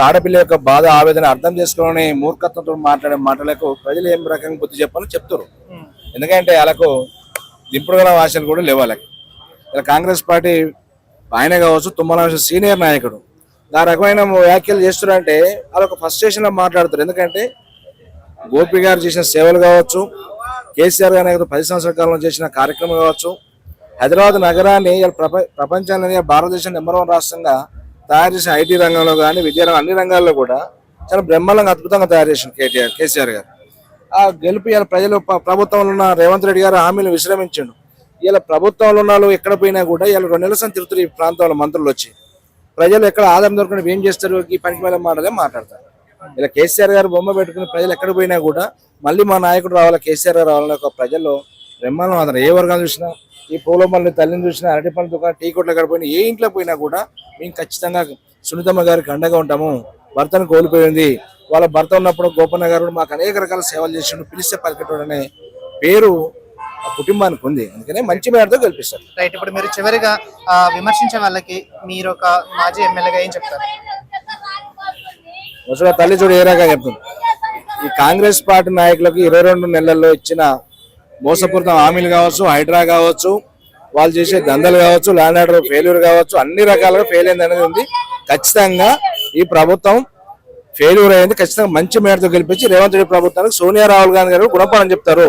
ఆడపిల్ల యొక్క బాధ ఆవేదన అర్థం చేసుకుని మూర్ఖత్వంతో మాట్లాడే మాటలకు ప్రజలు ఏం రకంగా బుద్ధి చెప్పాలని చెప్తారు. ఎందుకంటే వాళ్ళకు దింపుడు గల ఆశలు కూడా లేవు వాళ్ళకి. ఇలా కాంగ్రెస్ పార్టీ ఆయన కావచ్చు, తుమ్మల సీనియర్ నాయకుడు ఆ రకమైన వ్యాఖ్యలు చేస్తున్నారంటే వాళ్ళొక ఫ్రస్ట్రేషన్ లో మాట్లాడతారు. ఎందుకంటే గోపి గారు చేసిన సేవలు కావచ్చు, కేసీఆర్ గారు 10 సంవత్సరాల కాలంలో చేసిన కార్యక్రమం కావచ్చు, హైదరాబాద్ నగరాన్ని ప్రపంచంలోనే భారతదేశం నంబర్ 1 రాష్ట్రంగా తయారు చేసిన ఐటీ రంగంలో కానీ, విద్యారంగం అన్ని రంగాల్లో కూడా చాలా బ్రహ్మాండంగా అద్భుతంగా తయారు చేసిన కేసీఆర్ గారు. ఆ గెలుపు ఇలా ప్రజలు ప్రభుత్వంలో ఉన్న రేవంత్ రెడ్డి గారు హామీలు విశ్రమించండు. ఇలా ప్రభుత్వంలో ఉన్న వాళ్ళు ఎక్కడ పోయినా కూడా ఇలా 2 నెలల సంది తిరుగుతారు. ఈ ప్రాంతంలో మంత్రులు వచ్చి ప్రజలు ఎక్కడ ఆధారం దొరకడం ఏం చేస్తారు, ఈ పనికి మేళ మాటలే మాట్లాడతారు. ఇలా కేసీఆర్ గారు బొమ్మ పెట్టుకుని ప్రజలు ఎక్కడ పోయినా కూడా మళ్ళీ మా నాయకుడు రావాలా, కేసీఆర్ గారు రావాలని ఒక ప్రజల్లో బ్రహ్మాండం మాత్రం. ఏ వర్గాలు చూసినా, ఈ పూలమల్లి తల్లిని చూసినా, అరటి పండ్ల దుకాణం, టీ కొట్లు ఎక్కడ పోయినా, ఏ ఇంట్లో పోయినా కూడా మేము ఖచ్చితంగా సునీతమ్మ గారికి అండగా ఉంటాము. భర్తను కోల్పోయింది, వాళ్ళ భర్త ఉన్నప్పుడు గోపన్న గారు మాకు అనేక రకాల సేవలు చేసిండు, పిలిస్తే పలికేటోడు అనే పేరు ఆ కుటుంబానికి ఉంది. అందుకనే మంచి మేరతో గెలిపిస్తారు. రైట్. ఇప్పుడు మీరు చివరిగా విమర్శించే వాళ్ళకి మీరు ఒక మాజీ ఎమ్మెల్యేగా ఏం చెప్తారు? అసలు తల్లి చూడు ఏ రకంగా చెప్తుంది. ఈ కాంగ్రెస్ పార్టీ నాయకులకు 22 నెలల్లో ఇచ్చిన మోసపూరిత హామీలు కావచ్చు, హైడ్రా కావచ్చు, వాళ్ళు చేసే దందలు కావచ్చు, ల్యాండ్ ఆర్డర్ ఫెయిల్యూర్ కావచ్చు, అన్ని రకాలుగా ఫెయిల్ అయింది అనేది ఉంది. ఖచ్చితంగా ఈ ప్రభుత్వం ఫెయిల్యూర్ అయింది. ఖచ్చితంగా మంచి మేరతో గెలిపించి రేవంత్ రెడ్డి ప్రభుత్వానికి సోనియా రాహుల్ గాంధీ గారు గుణపాఠం చెప్తారు.